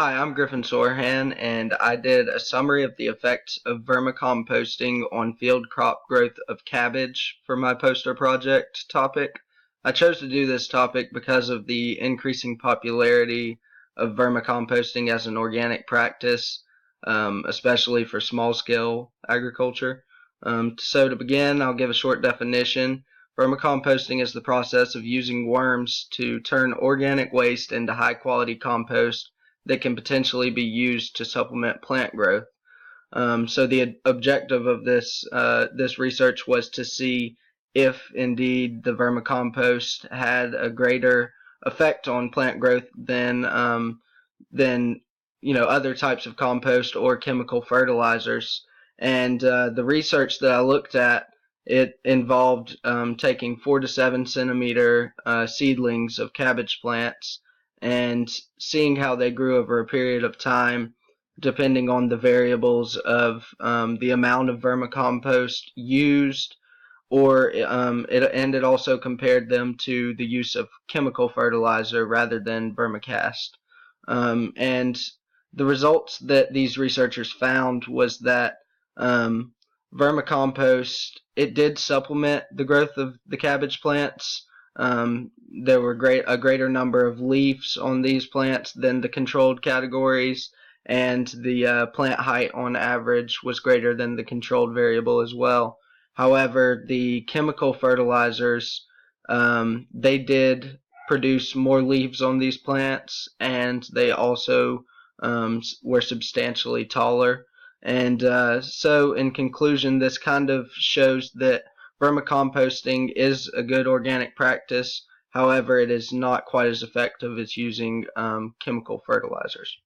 Hi, I'm Griffin Sorohan, and I did a summary of the effects of vermicomposting on field crop growth of cabbage for my poster project topic. I chose to do this topic because of the increasing popularity of vermicomposting as an organic practice, especially for small-scale agriculture. So to begin, I'll give a short definition. Vermicomposting is the process of using worms to turn organic waste into high-quality compost that can potentially be used to supplement plant growth. So the objective of this research was to see if indeed the vermicompost had a greater effect on plant growth than other types of compost or chemical fertilizers. And the research that I looked at, it involved taking 4 to 7 centimeter seedlings of cabbage plants and seeing how they grew over a period of time, depending on the variables of the amount of vermicompost used, it also compared them to the use of chemical fertilizer rather than vermicast. And the results that these researchers found was that vermicompost, it did supplement the growth of the cabbage plants. There were a greater number of leaves on these plants than the controlled categories, and the plant height on average was greater than the controlled variable as well. However, the chemical fertilizers, they did produce more leaves on these plants, and they also were substantially taller. And so in conclusion, this kind of shows that vermicomposting is a good organic practice. However, it is not quite as effective as using chemical fertilizers.